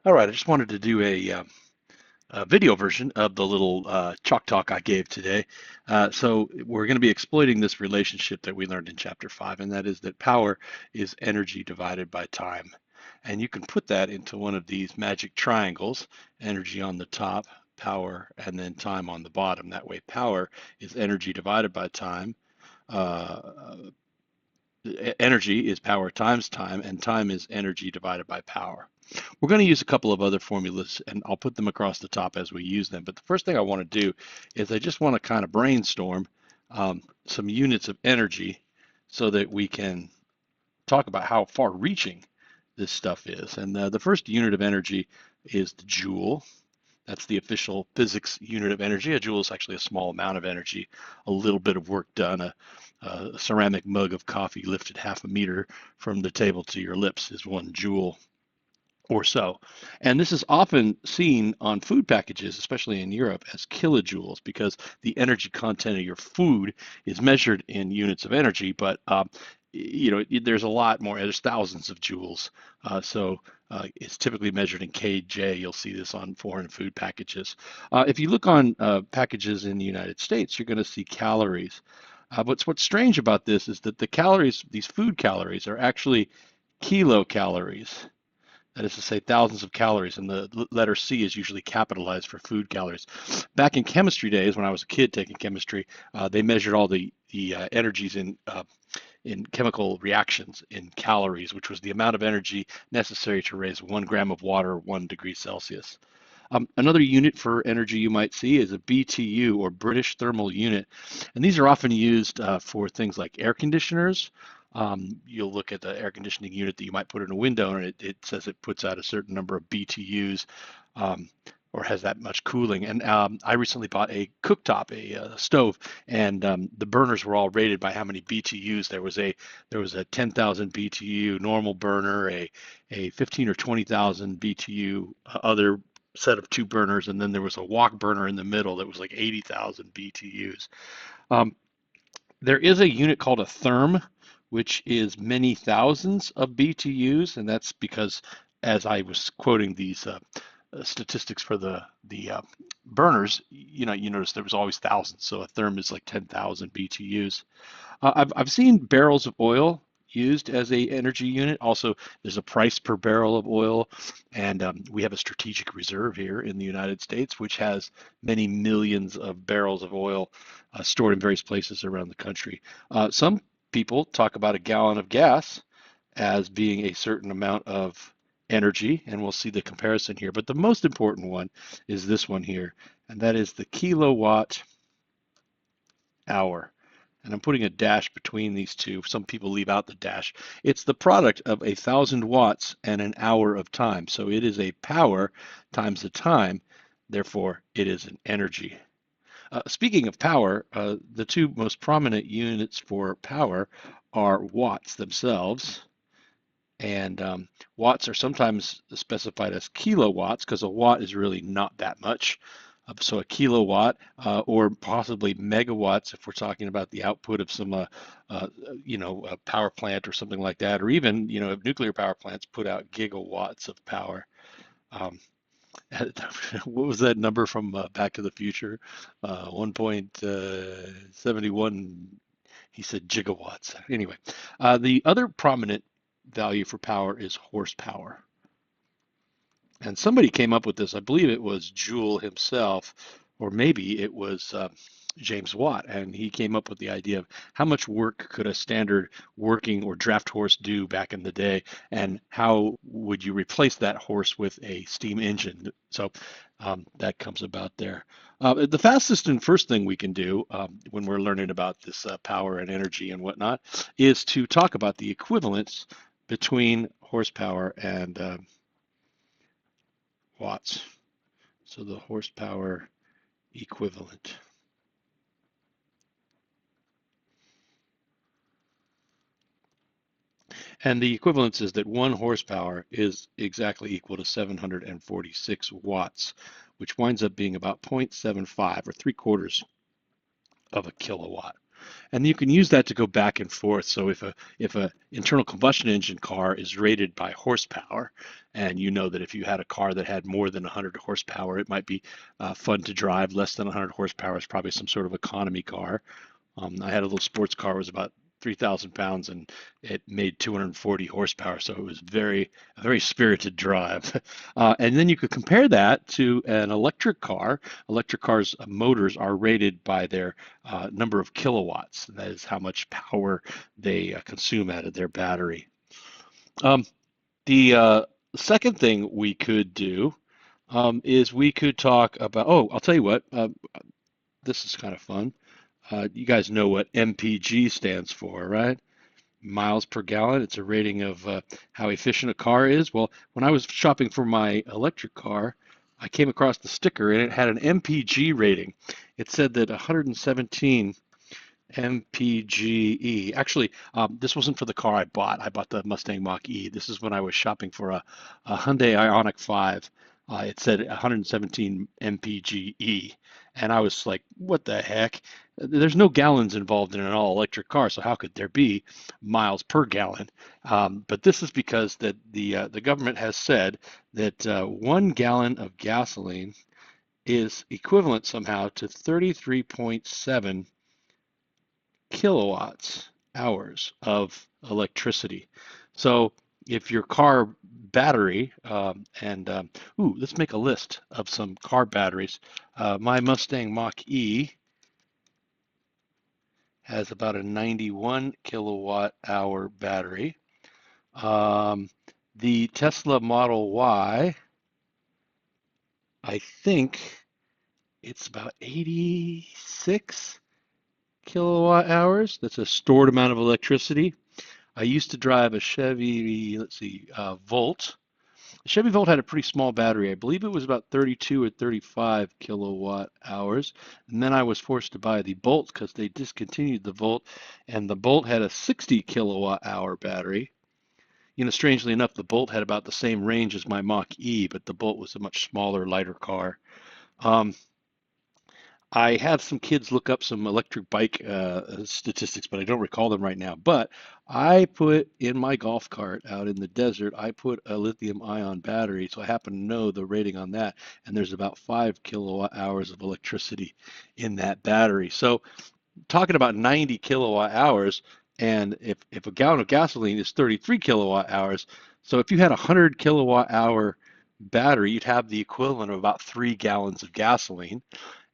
All right, I just wanted to do a video version of the little chalk talk I gave today. So we're going to be exploiting this relationship that we learned in chapter 5, and that is that power is energy divided by time. And you can put that into one of these magic triangles, energy on the top, power, and then time on the bottom. That way, power is energy divided by time. Uh, Energy is power times time, and time is energy divided by power. We're going to use a couple of other formulas, and I'll put them across the top as we use them. But the first thing I want to do is I just want to kind of brainstorm some units of energy so that we can talk about how far-reaching this stuff is. And the first unit of energy is the joule. That's the official physics unit of energy. A joule is actually a small amount of energy, a little bit of work done. A ceramic mug of coffee lifted half a meter from the table to your lips is 1 joule or so. And this is often seen on food packages, especially in Europe, as kilojoules because the energy content of your food is measured in units of energy. But there's a lot more. There's thousands of joules. It's typically measured in kJ. You'll see this on foreign food packages. If you look on packages in the United States, you're going to see calories. But what's strange about this is that the calories, these food calories, are actually kilocalories. That is to say, thousands of calories, and the letter C is usually capitalized for food calories. Back in chemistry days, when I was a kid taking chemistry, they measured all the energies in chemical reactions in calories, which was the amount of energy necessary to raise 1 gram of water 1 degree Celsius. Another unit for energy you might see is a BTU, or British Thermal Unit. And these are often used for things like air conditioners. You'll look at the air conditioning unit that you might put in a window, and it says it puts out a certain number of BTUs, um, or has that much cooling. And I recently bought a cooktop, a stove, and the burners were all rated by how many BTUs. There was a 10,000 BTU normal burner, a 15 or 20,000 BTU other set of 2 burners, and then there was a wok burner in the middle that was like 80,000 BTUs. Um, there is a unit called a therm, which is many thousands of BTUs, and that's because, as I was quoting these statistics for the burners, you notice there was always thousands, so a therm is like 10,000 BTUs. I've seen barrels of oil used as a energy unit. Also, there's a price per barrel of oil, and we have a strategic reserve here in the United States, which has many millions of barrels of oil stored in various places around the country. Some people talk about a gallon of gas as being a certain amount of energy, and we'll see the comparison here. But the most important one is this one here, and that is the kilowatt hour. And I'm putting a dash between these two. Some people leave out the dash. It's the product of 1,000 watts and an hour of time. So it is a power times the time. Therefore, it is an energy. Speaking of power, the two most prominent units for power are watts themselves. And watts are sometimes specified as kilowatts because a watt is really not that much. So a kilowatt, or possibly megawatts if we're talking about the output of some, a power plant or something like that, or even, if nuclear power plants put out gigawatts of power. Um, what was that number from Back to the Future? 1.71. He said gigawatts. Anyway, the other prominent value for power is horsepower. And somebody came up with this. I believe it was Joule himself, or maybe it was James Watt, and he came up with the idea of how much work could a standard working or draft horse do back in the day, and how would you replace that horse with a steam engine? So that comes about there. The fastest and first thing we can do when we're learning about this power and energy and whatnot is to talk about the equivalence between horsepower and watts. So the horsepower equivalent. And the equivalence is that 1 horsepower is exactly equal to 746 watts, which winds up being about 0.75 or 3/4 of a kilowatt. and you can use that to go back and forth. So if a internal combustion engine car is rated by horsepower, and you know that if you had a car that had more than 100 horsepower, it might be fun to drive. Less than 100 horsepower is probably some sort of economy car. I had a little sports car, it was about 3,000 pounds, and it made 240 horsepower, so it was a very spirited drive. And then you could compare that to an electric car. Electric cars' motors are rated by their number of kilowatts. That is how much power they consume out of their battery. Um, the second thing we could do is we could talk about. Oh, I'll tell you what. This is kind of fun. You guys know what MPG stands for, right? Miles per gallon. It's a rating of how efficient a car is. Well, when I was shopping for my electric car, I came across the sticker and it had an MPG rating. It said that 117 MPGE. Actually, this wasn't for the car I bought. I bought the Mustang Mach-E. This is when I was shopping for a Hyundai Ioniq 5. It said 117 MPGE. And I was like, what the heck? There's no gallons involved in an all-electric car, so how could there be miles per gallon? But this is because that the government has said that 1 gallon of gasoline is equivalent somehow to 33.7 kilowatts hours of electricity. So if your car battery ooh, let's make a list of some car batteries. My Mustang Mach-E has about a 91 kilowatt hour battery. The Tesla Model Y, I think it's about 86 kilowatt hours. That's a stored amount of electricity. I used to drive a Chevy, let's see, Volt. The Chevy Volt had a pretty small battery. I believe it was about 32 or 35 kilowatt hours. And then I was forced to buy the Bolt because they discontinued the Volt, and the Bolt had a 60 kilowatt hour battery. You know, strangely enough, the Bolt had about the same range as my Mach-E, but the Bolt was a much smaller, lighter car. Um, I have some kids look up some electric bike statistics, but I don't recall them right now. But I put in my golf cart out in the desert, I put a lithium ion battery, so I happen to know the rating on that, and there's about 5 kilowatt hours of electricity in that battery. So talking about 90 kilowatt hours, and if a gallon of gasoline is 33 kilowatt hours, so if you had a 100 kilowatt hour battery, you'd have the equivalent of about 3 gallons of gasoline,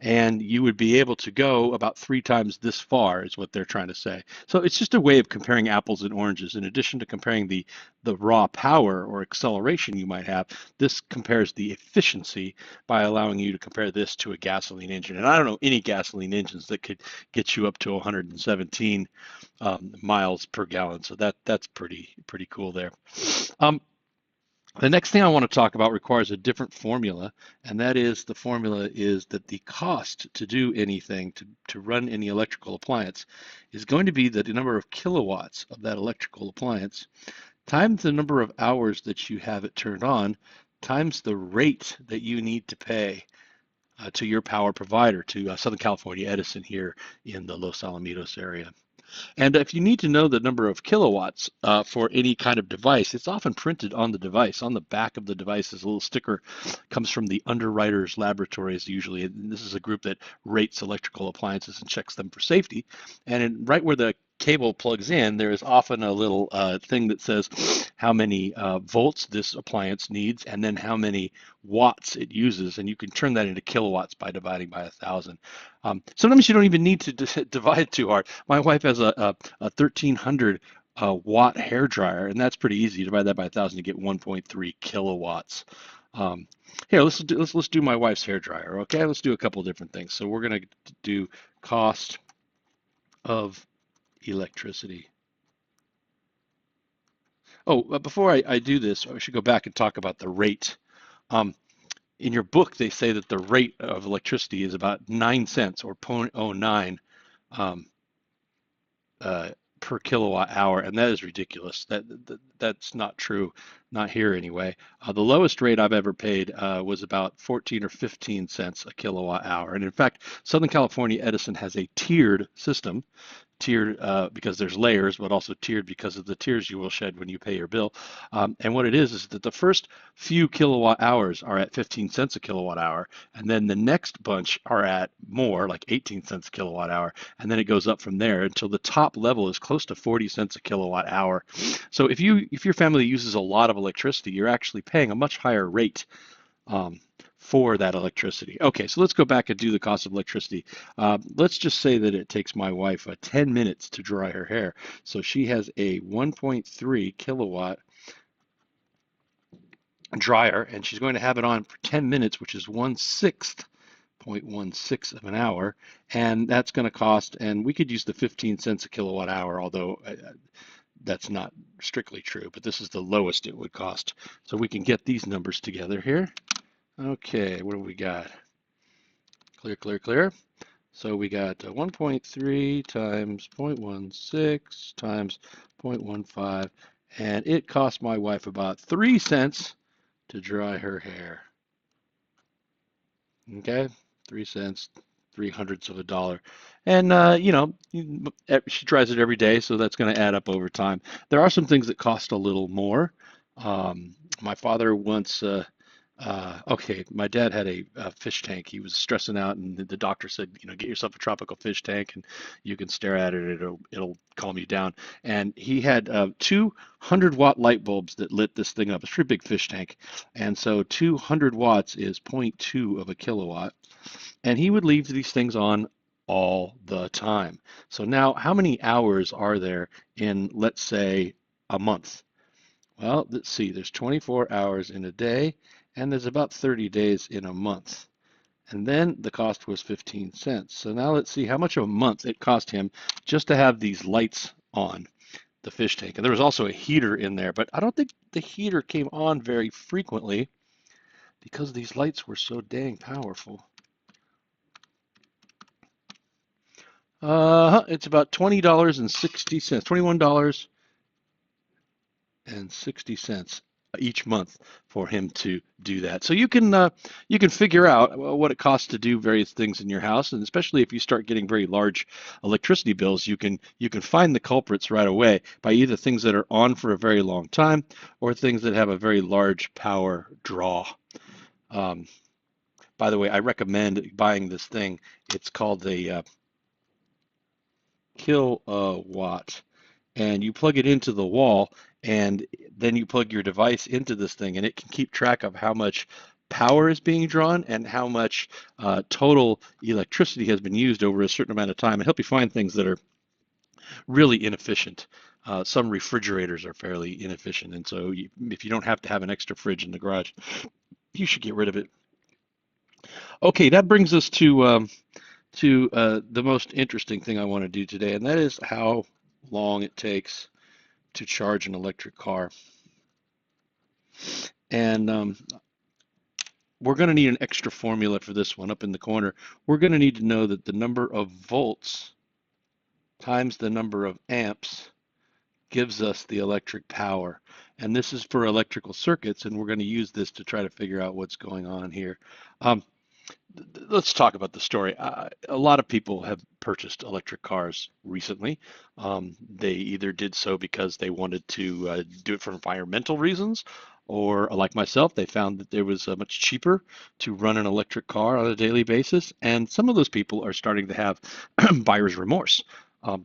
and you would be able to go about 3 times this far, is what they're trying to say. So it's just a way of comparing apples and oranges. In addition to comparing the raw power or acceleration you might have, this compares the efficiency by allowing you to compare this to a gasoline engine. And I don't know any gasoline engines that could get you up to 117 miles per gallon. So that's pretty cool there. Um, the next thing I want to talk about requires a different formula, and that is the formula is that the cost to do anything, to run any electrical appliance, is going to be the number of kilowatts of that electrical appliance times the number of hours that you have it turned on times the rate that you need to pay to your power provider, to Southern California Edison here in the Los Alamitos area. And if you need to know the number of kilowatts for any kind of device, it's often printed on the device. On the back of the device is a little sticker, comes from the Underwriters Laboratories usually. And this is a group that rates electrical appliances and checks them for safety. And right where the cable plugs in, there is often a little thing that says how many volts this appliance needs and then how many watts it uses. And you can turn that into kilowatts by dividing by 1,000. Sometimes you don't even need to divide too hard. My wife has a 1,300 watt hair dryer, and that's pretty easy. Divide that by 1,000 to get 1.3 kilowatts. Here, let's do my wife's hair dryer. Okay, let's do a couple of different things. So we're gonna do cost of electricity. Oh, before I do this, I should go back and talk about the rate. Um, in your book, they say that the rate of electricity is about 9 cents or 0.09 um, per kilowatt hour, and that is ridiculous. that's not true, not here anyway. The lowest rate I've ever paid was about 14 or 15 cents a kilowatt hour. And in fact, Southern California Edison has a tiered system, tiered because there's layers, but also tiered because of the tears you will shed when you pay your bill. And what it is that the first few kilowatt hours are at 15 cents a kilowatt hour, and then the next bunch are at more, like 18 cents a kilowatt hour, and then it goes up from there until the top level is close to 40 cents a kilowatt hour. So if your family uses a lot of electricity, you're actually paying a much higher rate um, for that electricity. Okay, so let's go back and do the cost of electricity. Let's just say that it takes my wife 10 minutes to dry her hair. So she has a 1.3 kilowatt dryer, and she's going to have it on for 10 minutes, which is 1/6 0.16 of an hour, and that's going to cost, and we could use the 15 cents a kilowatt hour, although that's not strictly true, but this is the lowest it would cost. So we can get these numbers together here. Okay, what do we got? Clear, clear, clear. So we got 1.3 times 0.16 times 0.15, and it cost my wife about 3 cents to dry her hair. Okay, 3 cents, 3/100ths of a dollar. And, she dries it every day, so that's going to add up over time. There are some things that cost a little more. My father once, okay, my dad had a fish tank. He was stressing out, and the doctor said, get yourself a tropical fish tank, and you can stare at it. It'll calm you down. And he had 200-watt light bulbs that lit this thing up. It's a pretty big fish tank, and so 200 watts is zero point 0.2 of a kilowatt. And he would leave these things on all the time. So now, how many hours are there in, let's say, a month? Well, let's see, there's 24 hours in a day, and there's about 30 days in a month. And then the cost was 15 cents. So now let's see how much of a month it cost him just to have these lights on the fish tank. And there was also a heater in there, but I don't think the heater came on very frequently because these lights were so dang powerful. It's about $20.60, $21.60 each month for him to do that. So you can figure out what it costs to do various things in your house, and especially if you start getting very large electricity bills, you can find the culprits right away by either things that are on for a very long time or things that have a very large power draw. By the way, I recommend buying this thing. It's called the Kill-A-Watt, and you plug it into the wall, and then you plug your device into this thing, and it can keep track of how much power is being drawn and how much total electricity has been used over a certain amount of time, and help you find things that are really inefficient. Some refrigerators are fairly inefficient, and so if you don't have to have an extra fridge in the garage, you should get rid of it. Okay, that brings us to the most interesting thing I want to do today, and that is how long it takes to charge an electric car. And we're going to need an extra formula for this one up in the corner. We're going to need to know that the number of volts times the number of amps gives us the electric power. And this is for electrical circuits, and we're going to use this to try to figure out what's going on here. Let's talk about the story. A lot of people have purchased electric cars recently. They either did so because they wanted to do it for environmental reasons, or like myself, they found that it was much cheaper to run an electric car on a daily basis. And some of those people are starting to have buyer's remorse.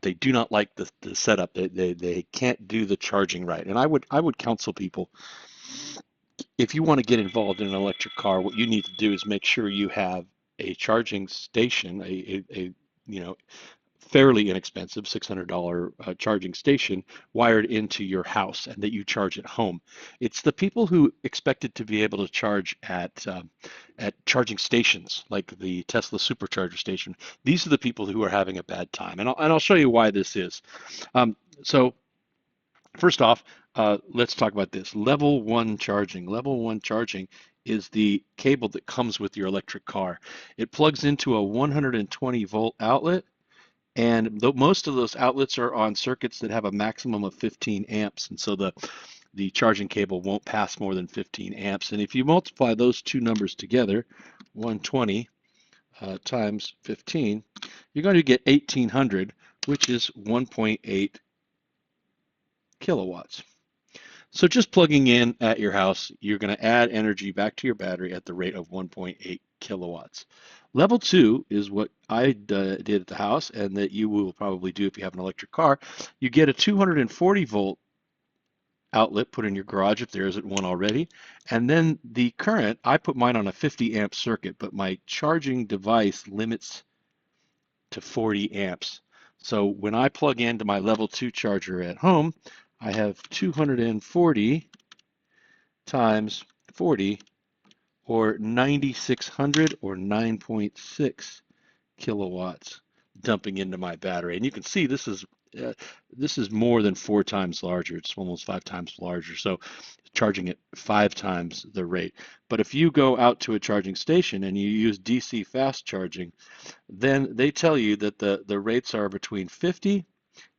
They do not like the setup. They can't do the charging right. And I would counsel people, if you want to get involved in an electric car, what you need to do is make sure you have a charging station, a fairly inexpensive $600 charging station wired into your house, and that you charge at home. It's the people who expected to be able to charge at charging stations like the Tesla supercharger station. These are the people who are having a bad time, and I'll show you why this is. So first off, let's talk about this. Level 1 charging. Level 1 charging is the cable that comes with your electric car. It plugs into a 120 volt outlet, and most of those outlets are on circuits that have a maximum of 15 amps. And so the charging cable won't pass more than 15 amps. And if you multiply those two numbers together, 120 times 15, you're going to get 1800, which is 1.8 kilowatts. So just plugging in at your house, you're going to add energy back to your battery at the rate of 1.8 kilowatts. Level 2 is what I did at the house, and that you will probably do if you have an electric car. You get a 240 volt outlet put in your garage if there isn't one already. And then the current, I put mine on a 50 amp circuit, but my charging device limits to 40 amps. So when I plug into my level 2 charger at home, I have 240 times 40, or 9,600, or 9.6 kilowatts dumping into my battery. And you can see this is more than 4 times larger. It's almost 5 times larger. So charging at 5 times the rate. But if you go out to a charging station and you use DC fast charging, then they tell you that the rates are between 50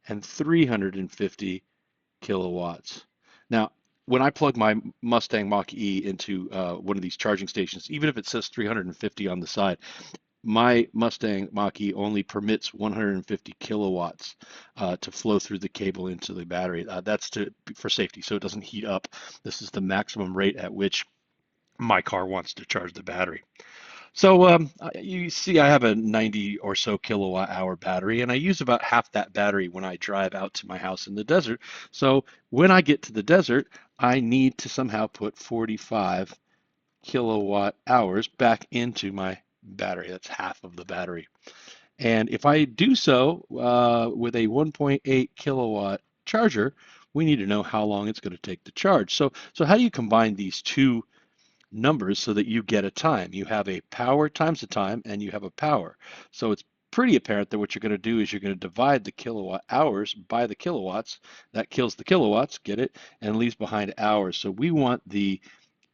and 350 kilowatts. Now, when I plug my Mustang Mach-E into one of these charging stations, even if it says 350 on the side, my Mustang Mach-E only permits 150 kilowatts to flow through the cable into the battery. That's for safety, so it doesn't heat up. This is the maximum rate at which my car wants to charge the battery. So you see I have a 90 or so kilowatt hour battery, and I use about half that battery when I drive out to my house in the desert. So when I get to the desert, I need to somehow put 45 kilowatt hours back into my battery. That's half of the battery. And if I do so with a 1.8 kilowatt charger, we need to know how long it's going to take to charge. So how do you combine these two numbers so that you get a time? You have a power times a time, and you have a power. So it's pretty apparent that what you're going to do is you're going to divide the kilowatt hours by the kilowatts. That kills the kilowatts, get it, and leaves behind hours. So we want the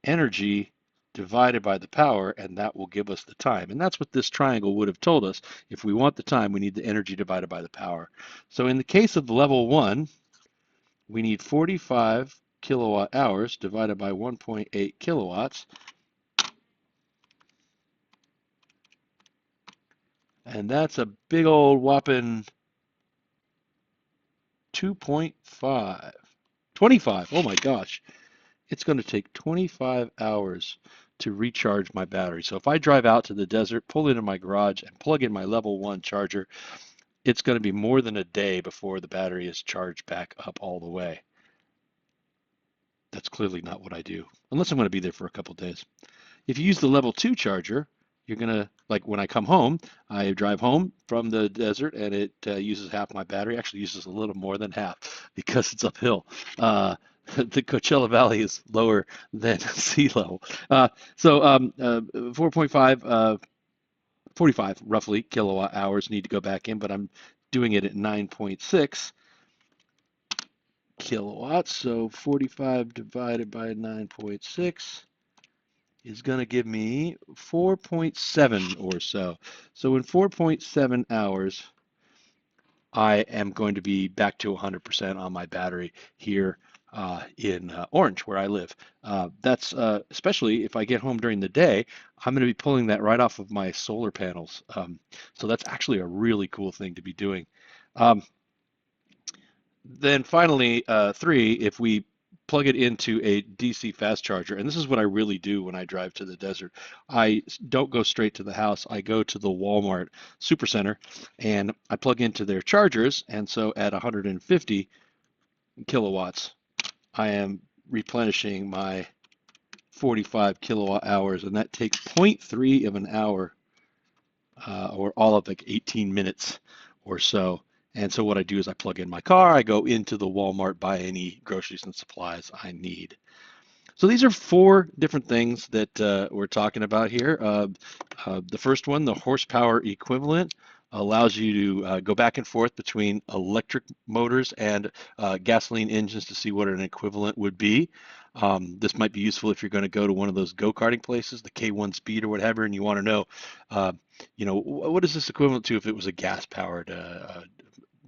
energy divided by the power, and that will give us the time. And that's what this triangle would have told us. If we want the time, we need the energy divided by the power. So in the case of level 1, we need 45 kilowatt hours divided by 1.8 kilowatts. And that's a big old whopping 2.5. 25. Oh my gosh. It's going to take 25 hours to recharge my battery. So if I drive out to the desert, pull into my garage, and plug in my level 1 charger, it's going to be more than a day before the battery is charged back up all the way. That's clearly not what I do, unless I'm going to be there for a couple days. If you use the level 2 charger, you're going to, like when I come home, I drive home from the desert, and it uses half my battery. Actually uses a little more than half because it's uphill. The Coachella Valley is lower than sea level. So 4.5, 45 roughly kilowatt hours need to go back in, but I'm doing it at 9.6 kilowatts. So 45 divided by 9.6 is going to give me 4.7 or so. So in 4.7 hours, I am going to be back to 100% on my battery here in Orange, where I live. That's especially if I get home during the day, I'm going to be pulling that right off of my solar panels. So that's actually a really cool thing to be doing. Then finally, 3, if we plug it into a DC fast charger, and this is what I really do when I drive to the desert. I don't go straight to the house. I go to the Walmart Supercenter, and I plug into their chargers, and so at 150 kilowatts, I am replenishing my 45 kilowatt hours, and that takes 0.3 of an hour, or all of like 18 minutes or so. And so what I do is I plug in my car, I go into the Walmart, buy any groceries and supplies I need. So these are 4 different things that we're talking about here. The first one, the horsepower equivalent, allows you to go back and forth between electric motors and gasoline engines to see what an equivalent would be. This might be useful if you're going to go to one of those go-karting places, the K1 Speed or whatever, and you want to know, what is this equivalent to if it was a gas-powered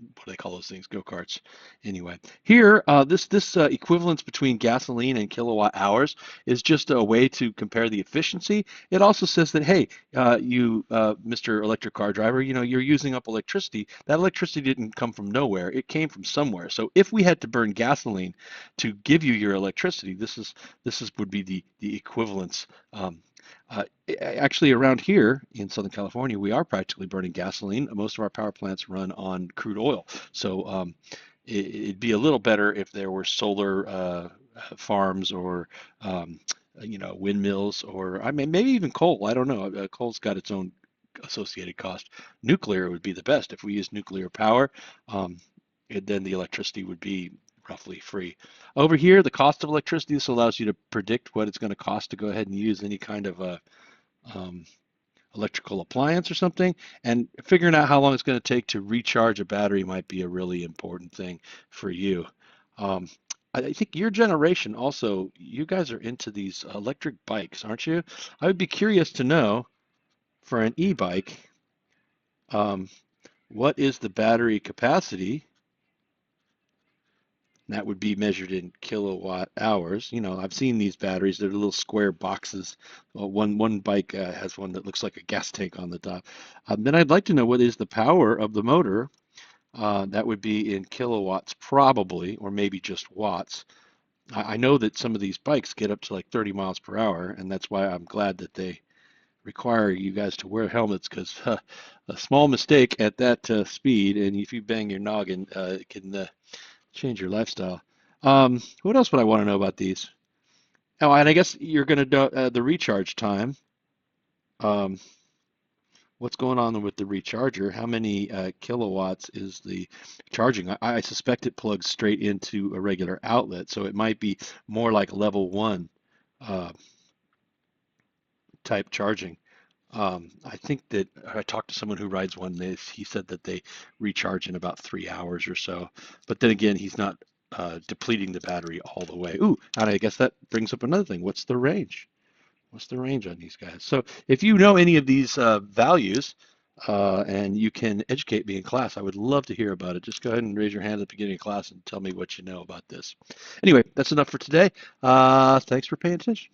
what do they call those things? Go-karts. Anyway, here, this equivalence between gasoline and kilowatt hours is just a way to compare the efficiency. It also says that, hey, Mr. Electric Car Driver, you're using up electricity. That electricity didn't come from nowhere. It came from somewhere. So if we had to burn gasoline to give you your electricity, this would be the equivalence. Uh, Actually, around here in Southern California, we are practically burning gasoline. Most of our power plants run on crude oil. So it'd be a little better if there were solar farms or windmills, or I mean maybe even coal. I don't know. Coal's got its own associated cost. Nuclear would be the best if we use nuclear power. Then the electricity would be roughly free. Over here, the cost of electricity, this allows you to predict what it's going to cost to go ahead and use any kind of um, electrical appliance or something, and figuring out how long it's going to take to recharge a battery might be a really important thing for you. Um, I think your generation also, you guys are into these electric bikes, aren't you? I would be curious to know for an e-bike, um, what is the battery capacity? That would be measured in kilowatt hours. I've seen these batteries. They're little square boxes. Well, one bike has one that looks like a gas tank on the top. Then I'd like to know what is the power of the motor. That would be in kilowatts probably, or maybe just watts. I know that some of these bikes get up to like 30 miles per hour, and that's why I'm glad that they require you guys to wear helmets, because a small mistake at that speed, and if you bang your noggin, it can change your lifestyle. What else would I want to know about these? Oh, and I guess you're going to do the recharge time. Um, what's going on with the recharger? How many kilowatts is the charging? I suspect it plugs straight into a regular outlet, so it might be more like level one uh, type charging. I think that I talked to someone who rides one. He said that they recharge in about 3 hours or so. But then again, he's not depleting the battery all the way. Ooh, and I guess that brings up another thing. What's the range? What's the range on these guys? So if you know any of these values and you can educate me in class, I would love to hear about it. Just go ahead and raise your hand at the beginning of class and tell me what you know about this. Anyway, that's enough for today. Thanks for paying attention.